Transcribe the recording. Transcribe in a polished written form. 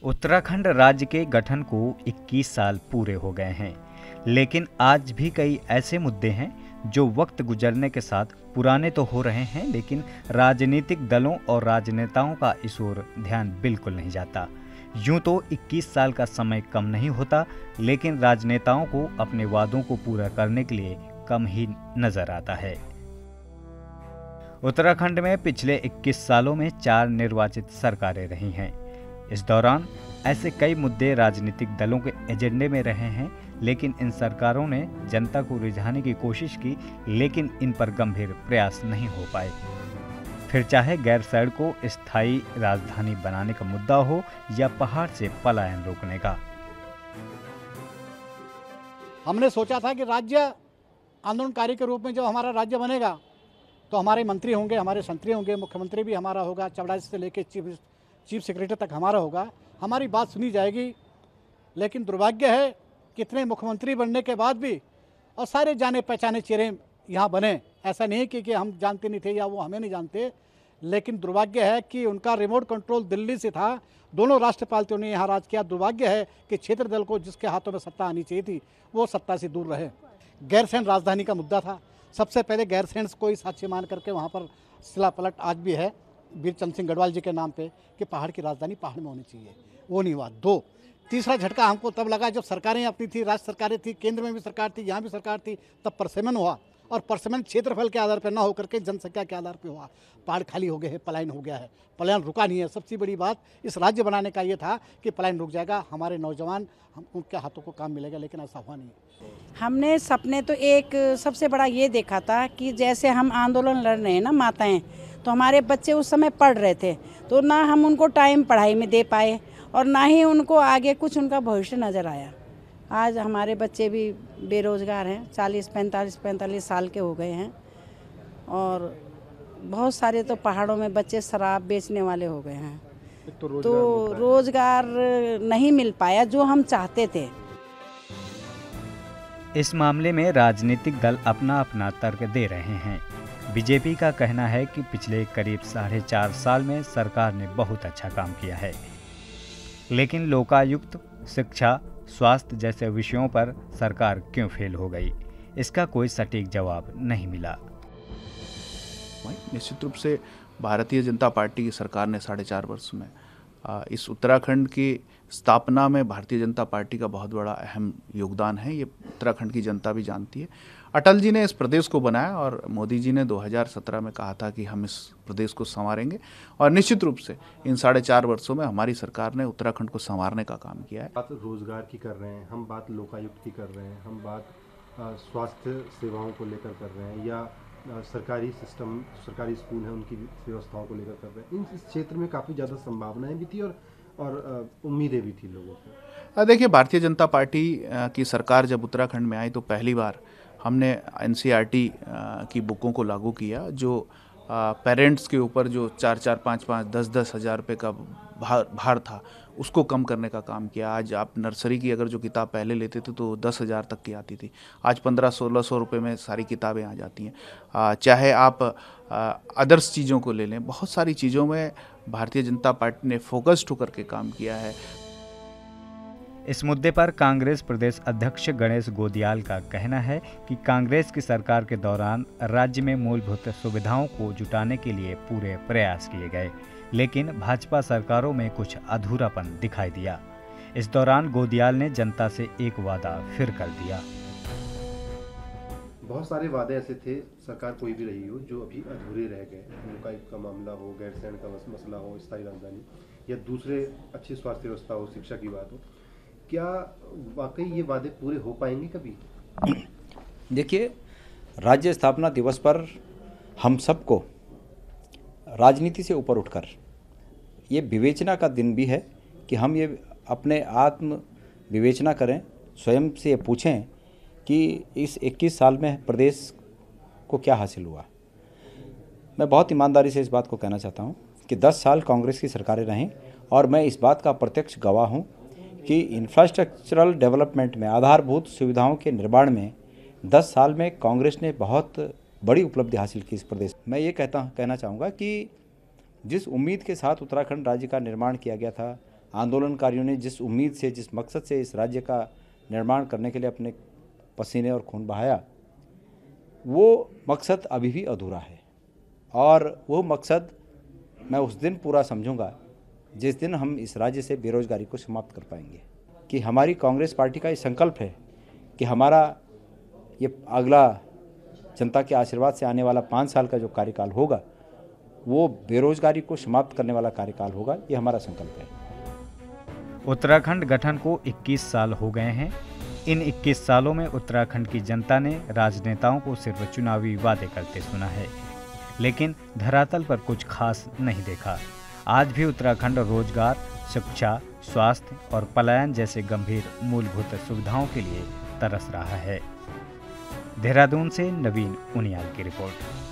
उत्तराखंड राज्य के गठन को 21 साल पूरे हो गए हैं, लेकिन आज भी कई ऐसे मुद्दे हैं जो वक्त गुजरने के साथ पुराने तो हो रहे हैं, लेकिन राजनीतिक दलों और राजनेताओं का इस ओर ध्यान बिल्कुल नहीं जाता। यूं तो 21 साल का समय कम नहीं होता, लेकिन राजनेताओं को अपने वादों को पूरा करने के लिए कम ही नजर आता है। उत्तराखंड में पिछले 21 सालों में 4 निर्वाचित सरकारें रही हैं। इस दौरान ऐसे कई मुद्दे राजनीतिक दलों के एजेंडे में रहे हैं, लेकिन इन सरकारों ने जनता को रिझाने की कोशिश की, लेकिन इन पर गंभीर प्रयास नहीं हो पाए। फिर चाहे गैरसैंण को स्थायी राजधानी बनाने का मुद्दा हो या पहाड़ से पलायन रोकने का। हमने सोचा था कि राज्य आंदोलनकारी के रूप में जब हमारा राज्य बनेगा तो हमारे मंत्री होंगे, हमारे संतरी होंगे, मुख्यमंत्री भी हमारा होगा, चौड़ाई से लेकर चीफ सेक्रेटरी तक हमारा होगा, हमारी बात सुनी जाएगी। लेकिन दुर्भाग्य है कि इतने मुख्यमंत्री बनने के बाद भी और सारे जाने पहचाने चेहरे यहाँ बने। ऐसा नहीं कि हम जानते नहीं थे या वो हमें नहीं जानते, लेकिन दुर्भाग्य है कि उनका रिमोट कंट्रोल दिल्ली से था। दोनों राष्ट्रपालियों ने यहाँ राज किया। दुर्भाग्य है कि क्षेत्र दल को जिसके हाथों में सत्ता आनी चाहिए थी वो सत्ता से दूर रहे। गैरसैंण राजधानी का मुद्दा था। सबसे पहले गैरसैंण को ही साक्ष्य मान करके वहाँ पर शिला पलट आज भी है वीर चंद्र सिंह गढ़वाल जी के नाम पे कि पहाड़ की राजधानी पहाड़ में होनी चाहिए, वो नहीं हुआ। 2, तीसरा झटका हमको तब लगा जब सरकारें अपनी थी, राज्य सरकारें थी, केंद्र में भी सरकार थी, यहाँ भी सरकार थी, तब परसेमन हुआ। और परसेमन क्षेत्रफल के आधार पर ना होकर के जनसंख्या के आधार पर हुआ। पहाड़ खाली हो गए हैं, पलायन हो गया है, पलायन रुका नहीं है। सबसे बड़ी बात इस राज्य बनाने का ये था कि पलायन रुक जाएगा, हमारे नौजवान उनके हाथों को काम मिलेगा, लेकिन ऐसा हुआ नहीं। हमने सपने तो एक सबसे बड़ा ये देखा था कि जैसे हम आंदोलन लड़ रहे हैं ना माताएं, तो हमारे बच्चे उस समय पढ़ रहे थे, तो ना हम उनको टाइम पढ़ाई में दे पाए और ना ही उनको आगे कुछ उनका भविष्य नज़र आया। आज हमारे बच्चे भी बेरोज़गार हैं, 45 साल के हो गए हैं और बहुत सारे तो पहाड़ों में बच्चे शराब बेचने वाले हो गए हैं। तो रोज़गार नहीं मिल पाया जो हम चाहते थे। इस मामले में राजनीतिक दल अपना अपना तर्क दे रहे हैं। बीजेपी का कहना है कि पिछले करीब 4.5 साल में सरकार ने बहुत अच्छा काम किया है, लेकिन लोकायुक्त, शिक्षा, स्वास्थ्य जैसे विषयों पर सरकार क्यों फेल हो गई, इसका कोई सटीक जवाब नहीं मिला। निश्चित रूप से भारतीय जनता पार्टी की सरकार ने 4.5 वर्ष में इस उत्तराखंड की स्थापना में भारतीय जनता पार्टी का बहुत बड़ा अहम योगदान है। ये उत्तराखंड की जनता भी जानती है। अटल जी ने इस प्रदेश को बनाया और मोदी जी ने 2017 में कहा था कि हम इस प्रदेश को संवारेंगे, और निश्चित रूप से इन 4.5 वर्षों में हमारी सरकार ने उत्तराखंड को संवारने का काम किया है। बात रोजगार की कर रहे हैं, हम बात लोकायुक्त की कर रहे हैं, हम बात स्वास्थ्य सेवाओं को लेकर कर रहे हैं, या सरकारी सिस्टम, सरकारी स्कूल हैं उनकी व्यवस्थाओं को लेकर कर रहे हैं। इस क्षेत्र में काफ़ी ज़्यादा संभावनाएं भी थी और उम्मीदें भी थी लोगों को। देखिए, भारतीय जनता पार्टी की सरकार जब उत्तराखंड में आई तो पहली बार हमने एनसीईआरटी की बुकों को लागू किया। जो पेरेंट्स के ऊपर जो 4-4, 5-5, 10-10 हज़ार रुपये का भार था उसको कम करने का काम किया। आज आप नर्सरी की अगर जो किताब पहले लेते थे तो 10,000 तक की आती थी, आज 1500-1600 रुपये में सारी किताबें आ जाती हैं। चाहे आप अदर्स चीज़ों को ले लें, बहुत सारी चीज़ों में भारतीय जनता पार्टी ने फोकस्ड होकर के काम किया है। इस मुद्दे पर कांग्रेस प्रदेश अध्यक्ष गणेश गोदियाल का कहना है कि कांग्रेस की सरकार के दौरान राज्य में मूलभूत सुविधाओं को जुटाने के लिए पूरे प्रयास किए गए, लेकिन भाजपा सरकारों में कुछ अधूरापन दिखाई दिया। इस दौरान गोदियाल ने जनता से एक वादा फिर कर दिया। बहुत सारे वादे ऐसे थे, सरकार कोई भी रही हो, जो अभी अधूरे रह गए। लोकायुक्त का मामला हो, गैरसैंण का मसला हो, स्थायी राजधानी, या दूसरे अच्छी स्वास्थ्य व्यवस्था हो, शिक्षा की बात हो। क्या वाकई ये वादे पूरे हो पाएंगे कभी? देखिए, राज्य स्थापना दिवस पर हम सबको राजनीति से ऊपर उठकर ये विवेचना का दिन भी है कि हम ये अपने आत्म विवेचना करें, स्वयं से ये पूछें कि इस 21 साल में प्रदेश को क्या हासिल हुआ। मैं बहुत ईमानदारी से इस बात को कहना चाहता हूँ कि 10 साल कांग्रेस की सरकारें रहीं और मैं इस बात का प्रत्यक्ष गवाह हूँ कि इंफ्रास्ट्रक्चरल डेवलपमेंट में, आधारभूत सुविधाओं के निर्माण में 10 साल में कांग्रेस ने बहुत बड़ी उपलब्धि हासिल की इस प्रदेश। मैं ये कहना चाहूँगा कि जिस उम्मीद के साथ उत्तराखंड राज्य का निर्माण किया गया था, आंदोलनकारियों ने जिस उम्मीद से, जिस मकसद से इस राज्य का निर्माण करने के लिए अपने पसीने और खून बहाया, वो मकसद अभी भी अधूरा है। और वो मकसद मैं उस दिन पूरा समझूंगा जिस दिन हम इस राज्य से बेरोजगारी को समाप्त कर पाएंगे। कि हमारी कांग्रेस पार्टी का ये संकल्प है कि हमारा ये अगला जनता के आशीर्वाद से आने वाला 5 साल का जो कार्यकाल होगा वो बेरोजगारी को समाप्त करने वाला कार्यकाल होगा। ये हमारा संकल्प है। उत्तराखंड गठन को 21 साल हो गए हैं। इन 21 सालों में उत्तराखंड की जनता ने राजनेताओं को सिर्फ चुनावी वादे करते सुना है, लेकिन धरातल पर कुछ खास नहीं देखा। आज भी उत्तराखंड रोजगार, शिक्षा, स्वास्थ्य और पलायन जैसे गंभीर मूलभूत सुविधाओं के लिए तरस रहा है। देहरादून से नवीन उनियाल की रिपोर्ट।